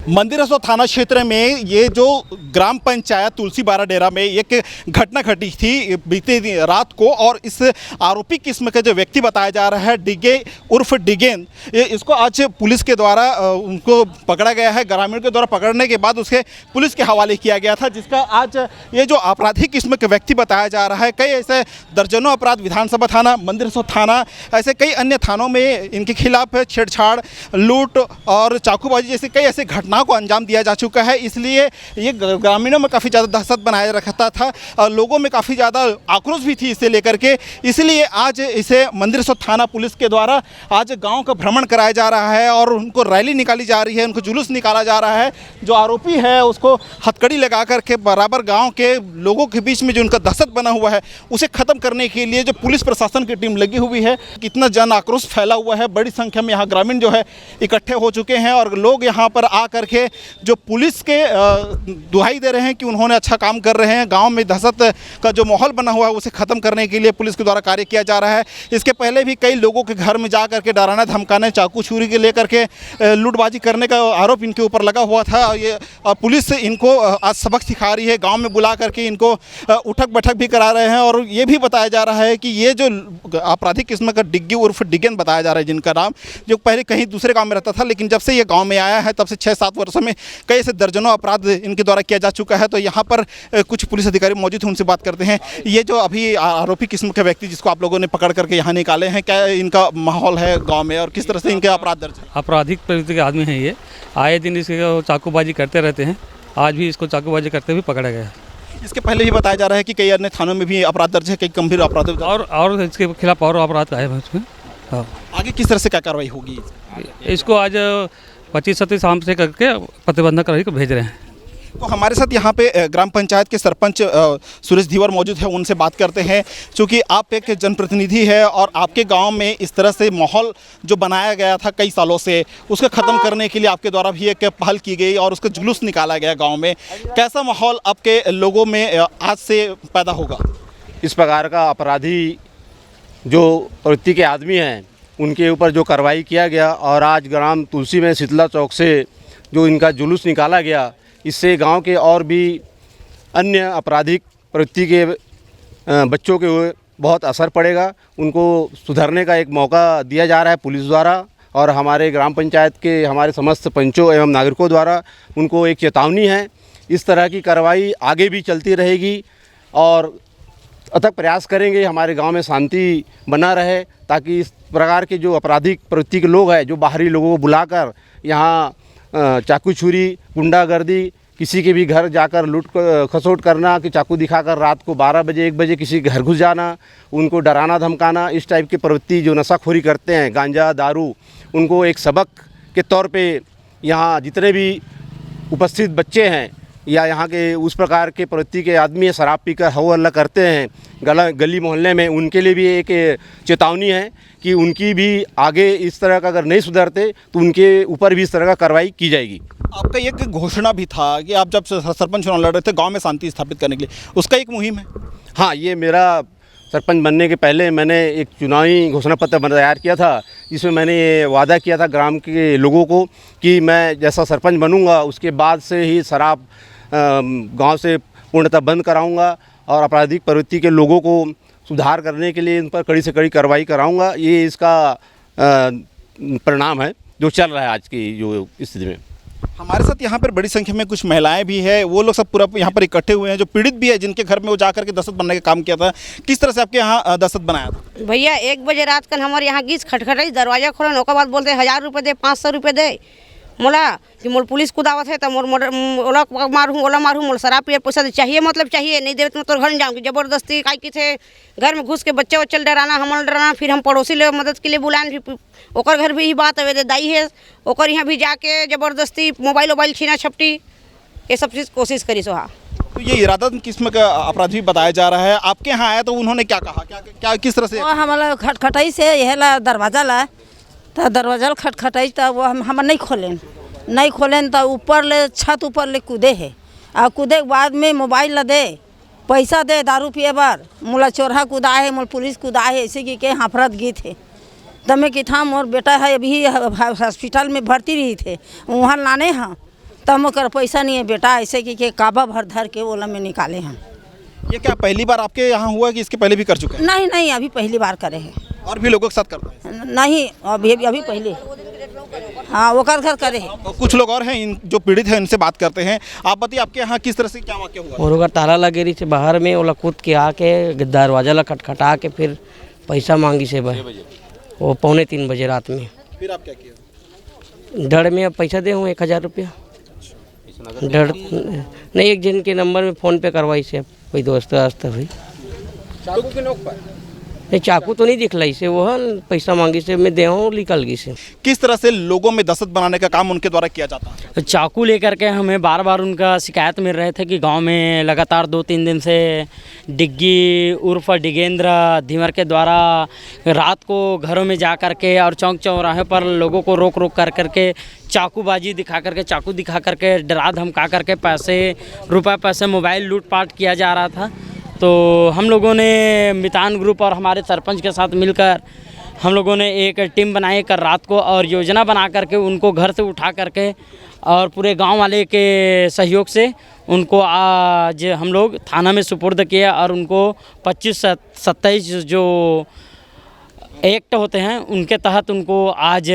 मंदिरसो थाना क्षेत्र में ये जो ग्राम पंचायत तुलसी बारा डेरा में एक घटना घटी थी बीते रात को, और इस आरोपी किस्म का जो व्यक्ति बताया जा रहा है डिगे उर्फ डिगेन, इसको आज पुलिस के द्वारा उनको पकड़ा गया है। ग्रामीण के द्वारा पकड़ने के बाद उसके पुलिस के हवाले किया गया था, जिसका आज ये जो आपराधिक किस्म के व्यक्ति बताया जा रहा है, कई ऐसे दर्जनों अपराध विधानसभा थाना, मंदिरसो थाना, ऐसे कई अन्य थानों में इनके खिलाफ छेड़छाड़, लूट और चाकूबाजी जैसे कई ऐसे घटनाओं को अंजाम दिया जा चुका है। इसलिए ये ग्रामीणों में काफ़ी ज़्यादा दहशत बनाए रखता था और लोगों में काफ़ी ज़्यादा आक्रोश भी थी इसे लेकर के। इसलिए आज इसे मंदिरसो थाना पुलिस के द्वारा आज गांव का भ्रमण कराया जा रहा है और उनको रैली निकाली जा रही है, उनको जुलूस निकाला जा रहा है। जो आरोपी है उसको हथकड़ी लगा करके बराबर गाँव के लोगों के बीच में जो उनका दहशत बना हुआ है उसे ख़त्म करने के लिए जो पुलिस प्रशासन की टीम लगी हुई है। कितना जन आक्रोश फैला हुआ है, बड़ी संख्या में यहाँ ग्रामीण जो है इकट्ठे हो चुके हैं और लोग यहाँ पर आ करके जो पुलिस के दुहाई दे रहे हैं कि उन्होंने अच्छा काम कर रहे हैं। गांव में दहशत का जो माहौल बना हुआ है उसे ख़त्म करने के लिए पुलिस के द्वारा कार्य किया जा रहा है। इसके पहले भी कई लोगों के घर में जा करके डराना धमकाने, चाकू छुरी के लेकर के लूटबाजी करने का आरोप इनके ऊपर लगा हुआ था। ये पुलिस इनको आज सबक सिखा रही है, गाँव में बुला करके इनको उठक बैठक भी करा रहे हैं। और ये भी बताया जा रहा है कि ये जो आपराधिक किस्म का डिग्गी उर्फ डिगेन बताया जा रहा है, जिनका नाम, जो पहले कहीं दूसरे गांव में रहता था, लेकिन जब से ये गांव में आया है तब से 6-7 वर्षों में कई ऐसे दर्जनों अपराध इनके द्वारा किया जा चुका है। तो यहाँ पर कुछ पुलिस अधिकारी मौजूद हैं, उनसे बात करते हैं। ये जो अभी आरोपी किस्म के व्यक्ति जिसको आप लोगों ने पकड़ करके यहाँ निकाले हैं, क्या इनका माहौल है गाँव में और किस तरह से इनके अपराध दर्ज है? आपराधिक प्रवृत्ति के आदमी हैं ये, आए दिन इसके चाकूबाजी करते रहते हैं। आज भी इसको चाकूबाजी करते हुए पकड़ा गया है। इसके पहले भी बताया जा रहा है कि कई अन्य थानों में भी अपराध दर्ज है, कई गंभीर अपराध और इसके खिलाफ और अपराध आए हैं इसमें। हाँ, आगे किस तरह से क्या कार्रवाई होगी? इसको आज 25-27 शाम से करके प्रतिबंधक करके को भेज रहे हैं। तो हमारे साथ यहाँ पे ग्राम पंचायत के सरपंच सुरेश धीवर मौजूद है, उनसे बात करते हैं। क्योंकि आप एक जनप्रतिनिधि है और आपके गांव में इस तरह से माहौल जो बनाया गया था कई सालों से, उसको ख़त्म करने के लिए आपके द्वारा भी एक पहल की गई और उसका जुलूस निकाला गया गांव में। कैसा माहौल आपके लोगों में आज से पैदा होगा? इस प्रकार का अपराधी जो प्रवृत्ति के आदमी हैं उनके ऊपर जो कार्रवाई किया गया और आज ग्राम तुलसी में शीतला चौक से जो इनका जुलूस निकाला गया, इससे गांव के और भी अन्य आपराधिक प्रवृत्ति के बच्चों के बहुत असर पड़ेगा। उनको सुधरने का एक मौका दिया जा रहा है पुलिस द्वारा और हमारे ग्राम पंचायत के हमारे समस्त पंचों एवं नागरिकों द्वारा उनको एक चेतावनी है। इस तरह की कार्रवाई आगे भी चलती रहेगी और अथक प्रयास करेंगे हमारे गांव में शांति बना रहे, ताकि इस प्रकार के जो आपराधिक प्रवृत्ति के लोग हैं जो बाहरी लोगों को बुलाकर यहाँ चाकू छुरी, गुंडागर्दी, किसी के भी घर जाकर लूट खसोट करना, कि चाकू दिखाकर रात को 12 बजे 1 बजे किसी के घर घुस जाना, उनको डराना धमकाना, इस टाइप की प्रवृत्ति जो नशाखोरी करते हैं, गांजा दारू, उनको एक सबक के तौर पे यहाँ जितने भी उपस्थित बच्चे हैं या यहाँ के उस प्रकार के प्रवृत्ति के आदमी शराब पीकर हो हल्ला करते हैं गली मोहल्ले में, उनके लिए भी एक चेतावनी है कि उनकी भी आगे इस तरह का अगर नहीं सुधरते तो उनके ऊपर भी इस तरह का कार्रवाई की जाएगी। आपका एक घोषणा भी था कि आप जब सरपंच चुनाव लड़ रहे थे गांव में शांति स्थापित करने के लिए, उसका एक मुहिम है? हाँ, ये मेरा सरपंच बनने के पहले मैंने एक चुनावी घोषणा पत्र तैयार किया था, जिसमें मैंने ये वादा किया था ग्राम के लोगों को कि मैं जैसा सरपंच बनूंगा उसके बाद से ही शराब गांव से पूर्णतः बंद कराऊंगा और आपराधिक प्रवृत्ति के लोगों को सुधार करने के लिए इन पर कड़ी से कड़ी कार्रवाई कराऊंगा। ये इसका परिणाम है जो चल रहा है आज की जो स्थिति में। हमारे साथ यहाँ पर बड़ी संख्या में कुछ महिलाएं भी है, वो लोग सब पूरा यहाँ पर इकट्ठे हुए हैं जो पीड़ित भी है, जिनके घर में वो जाकर के दहशत बनने का काम किया था। किस तरह से आपके यहाँ दहशत बनाया था? भैया 1 बजे रात कल हमारे यहाँ गीस खटखटाई, दरवाजा खोलन, ओकर बाद बोलते 1000 रुपये दे, 500 रुपये दे मोला, कि मोल पुलिस कुदावत है तो ओला मारूँ, मोल शराब पिए पैसा दे, चाहिए मतलब चाहिए, नहीं देवे तो घर नहीं जाऊँगी। ज़बरदस्ती काई की थे घर में घुस के बच्चे वच्चे डराना, हमल डराना, फिर हम पड़ोसी ले मदद के लिए बुलाएं, फिर ओकर घर भी ही बात है दाई है, ओकर यहाँ भी जाके ज़बरदस्ती मोबाइल छीना छपटी, ये सब चीज़ कोशिश करी सोहा। तो ये इरादा किस्म का अपराधी बताया जा रहा है। आपके यहाँ आया तो उन्होंने क्या कहा, क्या किस तरह से? हमारा खटखटाई से यह ला दरवाज़ा ला, तो दरवाज़ा खटखटाई तो वो हम नहीं खोलें तो ऊपर ले छत ऊपर ले कूदे है और कूदे के बाद में मोबाइल ला दे, पैसा दे दारू पिए बार, मोला चोरहा कूदा है, मोल पुलिस कूदा है, ऐसे की के हाफरत गई थे। तब मैं कि था मोर बेटा है अभी हॉस्पिटल में भर्ती रही थे, वहाँ लाने हाँ तब ओकर पैसा नहीं है बेटा, ऐसे कि काबा भर धर के ओला में निकाले हैं। ये क्या पहली बार आपके यहाँ हुआ कि इसके पहले भी कर चुके हैं? नहीं नहीं, अभी पहली बार करे हैं। और भी लोगों के साथ करते हैं? नहीं, अभी पहले। हाँ, ओकर घर करे हैं। तो कुछ लोग और हैं इन जो पीड़ित हैं, इनसे बात करते हैं। आप बताइए आपके यहाँ किस तरह से क्या वाक्य हुआ? और अगर ताला लगे रही से बाहर में ओला कूद के आके दरवाजा ला खटखटा के फिर पैसा मांगी से भाई वो 2:45 बजे रात में। फिर आप क्या किया? डर में अब पैसा दे हूँ 1000 रुपया। डर नहीं, एक जन के नंबर में फ़ोन पे करवाई से कोई दोस्त हुई। चाकू की नोक पर? नहीं, चाकू तो नहीं दिखलाई से, वो पैसा मांगी से मैं दे हूँ, निकल गई से। किस तरह से लोगों में दहशत बनाने का काम उनके द्वारा किया जाता है? चाकू लेकर के हमें बार बार उनका शिकायत मिल रहे थे कि गांव में लगातार 2-3 दिन से डिग्गी उर्फ डिगेंद्र धीवर के द्वारा रात को घरों में जा कर के और चौक चौराहे पर लोगों को रोक कर करके चाकूबाजी चाकू दिखा करके डरा धमका करके पैसे मोबाइल लूटपाट किया जा रहा था। तो हम लोगों ने मितान ग्रुप और हमारे सरपंच के साथ मिलकर हम लोगों ने एक टीम बनाई कर रात को और योजना बना करके उनको घर से उठा करके और पूरे गांव वाले के सहयोग से उनको आज हम लोग थाना में सुपुर्द किया और उनको 25-27 जो एक्ट होते हैं उनके तहत उनको आज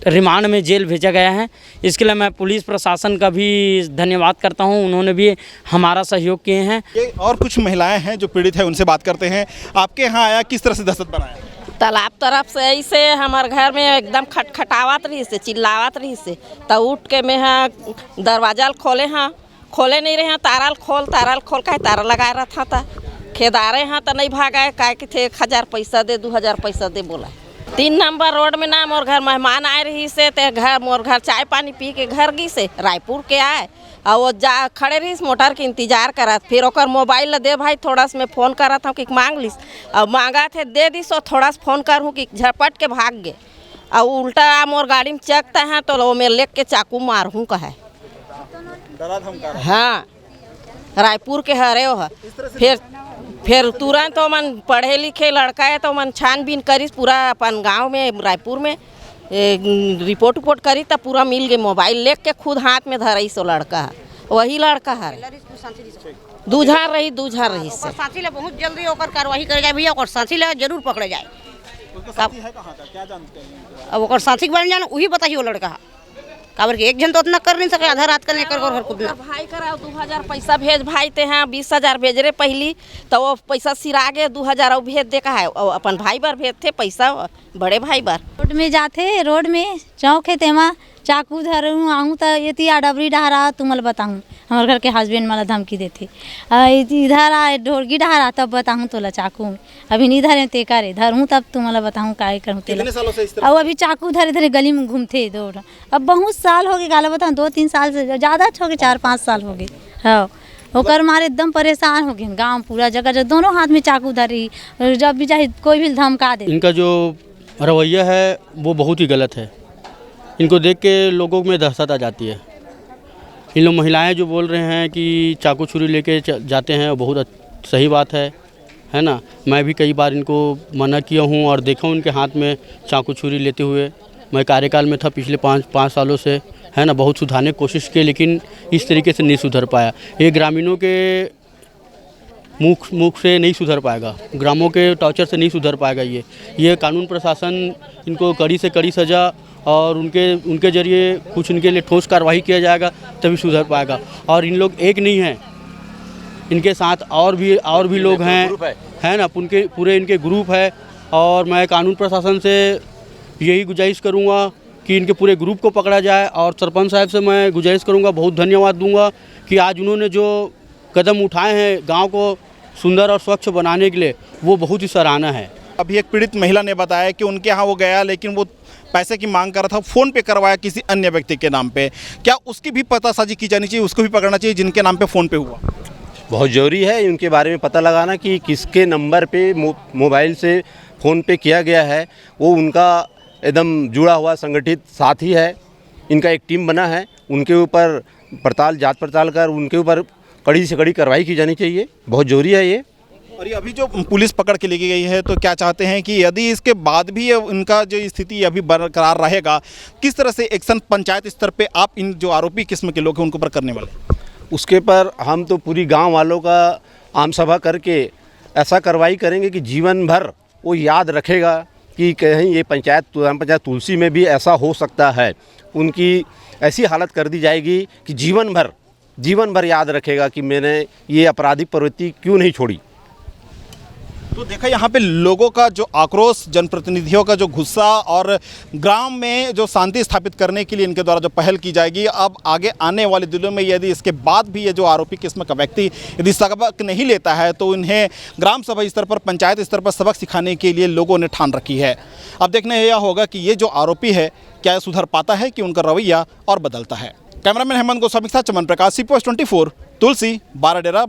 रिमांड में जेल भेजा गया है। इसके लिए मैं पुलिस प्रशासन का भी धन्यवाद करता हूं, उन्होंने भी हमारा सहयोग किए हैं। ये और कुछ महिलाएं हैं जो पीड़ित हैं, उनसे बात करते हैं। आपके यहाँ आया, किस तरह से दहशत बनाया? तालाब तरफ से ऐसे हमारे घर में एकदम खटखटावत रही से, चिल्लावत रही से, तो उठ के मैं हाँ दरवाजा खोले नहीं रहे हैं, ताराल खोल का तारा लगाए रहा था। खेदारे हाँ तो नहीं भागा, कहे कि थे 1000 पैसा दे, 2000 पैसा दे बोला। 3 नंबर रोड में ना मोर घर मेहमान आए रही से, ते घर मोर घर चाय पानी पी के घर गई से रायपुर के आए और वो जा खड़े रही मोटर के इंतजार करत। फिर ओकर मोबाइल दे भाई, थोड़ा सा मैं फ़ोन करत हूँ कि मांग लिस, और मांगा थे दे दी सो थोड़ा सा फ़ोन कर हूँ कि झपट के भाग गए और उल्टा मोर गाड़ी में चकता है तो वो मैं लेके के चाकू मार हूँ कहे। हाँ, रायपुर के हरे हो। फिर तुरंत तो मन पढ़े लिखे लड़का है तो मन छानबीन करी पूरा अपन गांव में रायपुर में रिपोर्ट करी तब पूरा मिल गए। मोबाइल ले के खुद हाथ में धरई सो लड़का है, वही लड़का है दूझा रही से। साथी ले बहुत जल्दी ओकर कार्रवाई करे जाए भैया, ओकर साथी ले जरूर पकड़े जाए। साथी है कहाँ का, क्या जानते हैं? अब ओकर साथी के बारे में जान वही बताइए। वो लड़का काबर के एक जन तो उतना कर नहीं सके, आधा रात करने कर खुद ना। भाई करा 2000 पैसा भेज भाई ते हैं 20,000 भेज रहे पहली, तो वो पैसा सिरा गए 2000 और भेज दे का है अपन भाई बार भेज थे पैसा, बड़े भाई बार। रोड में जाते, रोड में चौक है तेमा चाकू धरूँ आऊँ तो ये डबरी डहरा तुमल बताऊँ। हमारे घर के हस्बैंड मला धमकी देते, इधर आए ढोरगी डहरा तब बताऊँ तोला चाकू में, अभी नहीं धरे ते करे धरूँ तब तुम्हारा बताऊँ काय करूँ तेला। और अभी चाकू धरे धरे गली में घूमते दौड़। अब बहुत साल हो गए, गाला बताऊँ 2-3 साल से ज़्यादा हो गए, 4-5 साल हो गए। हाँ, होकर मारे एकदम परेशान हो गए। गाँव पूरा जगह दोनों हाथ में चाकू धरी, जब भी चाहे कोई भी धमका दे। इनका जो रवैया है वो बहुत ही गलत है। इनको देख के लोगों में दहशत आ जाती है। इन लोग महिलाएं जो बोल रहे हैं कि चाकू छुरी लेके जाते हैं, बहुत सही बात है ना। मैं भी कई बार इनको मना किया हूँ और देखा हूँ उनके हाथ में चाकू छुरी लेते हुए। मैं कार्यकाल में था पिछले 5 सालों से, है ना, बहुत सुधारने की कोशिश की, लेकिन इस तरीके से नहीं सुधर पाया। ये ग्रामीणों के मुख से नहीं सुधर पाएगा, ग्रामों के टॉर्चर से नहीं सुधर पाएगा। ये कानून प्रशासन इनको कड़ी से कड़ी सज़ा और उनके जरिए कुछ उनके लिए ठोस कार्रवाई किया जाएगा तभी सुधर पाएगा। और इन लोग एक नहीं हैं, इनके साथ और भी लोग हैं, है ना, पूरे इनके ग्रुप है। और मैं कानून प्रशासन से यही गुजारिश करूंगा कि इनके पूरे ग्रुप को पकड़ा जाए। और सरपंच साहब से मैं गुजारिश करूंगा, बहुत धन्यवाद दूंगा कि आज उन्होंने जो कदम उठाए हैं गाँव को सुंदर और स्वच्छ बनाने के लिए, वो बहुत ही सराहना है। अभी एक पीड़ित महिला ने बताया कि उनके यहाँ वो गया, लेकिन वो पैसे की मांग कर रहा था, फ़ोन पे करवाया किसी अन्य व्यक्ति के नाम पे। क्या उसकी भी पतासाजी की जानी चाहिए, उसको भी पकड़ना चाहिए जिनके नाम पे फ़ोन पे हुआ? बहुत ज़रूरी है उनके बारे में पता लगाना कि किसके नंबर पे मोबाइल से फ़ोन पे किया गया है। वो उनका एकदम जुड़ा हुआ संगठित साथी है। इनका एक टीम बना है, उनके ऊपर जांच पड़ताल कर उनके ऊपर कड़ी से कड़ी कार्रवाई की जानी चाहिए। बहुत ज़रूरी है ये। और ये अभी जो पुलिस पकड़ के लेके गई है, तो क्या चाहते हैं कि यदि इसके बाद भी ये उनका जो स्थिति अभी बरकरार रहेगा, किस तरह से एक्शन पंचायत स्तर पे आप इन जो आरोपी किस्म के लोग हैं उनके ऊपर करने वाले? उसके पर हम तो पूरी गांव वालों का आम सभा करके ऐसा कार्रवाई करेंगे कि जीवन भर वो याद रखेगा कि कहीं ये ग्राम पंचायत तुलसी में भी ऐसा हो सकता है। उनकी ऐसी हालत कर दी जाएगी कि जीवन भर याद रखेगा कि मैंने ये आपराधिक प्रवृत्ति क्यों नहीं छोड़ी। तो देखा यहाँ पे लोगों का जो आक्रोश, जनप्रतिनिधियों का जो गुस्सा और ग्राम में जो शांति स्थापित करने के लिए इनके द्वारा जो पहल की जाएगी, अब आगे आने वाले दिनों में यदि इसके बाद भी ये जो आरोपी किस्म का व्यक्ति यदि सबक नहीं लेता है तो इन्हें ग्राम सभा स्तर पर, पंचायत स्तर पर सबक सिखाने के लिए लोगों ने ठान रखी है। अब देखने यह होगा कि ये जो आरोपी है क्या सुधर पाता है कि उनका रवैया और बदलता है। कैमरामैन हेमंत गोस्वामी के साथ चमन प्रकाश, CPOS 24, तुलसी बाराडेरा।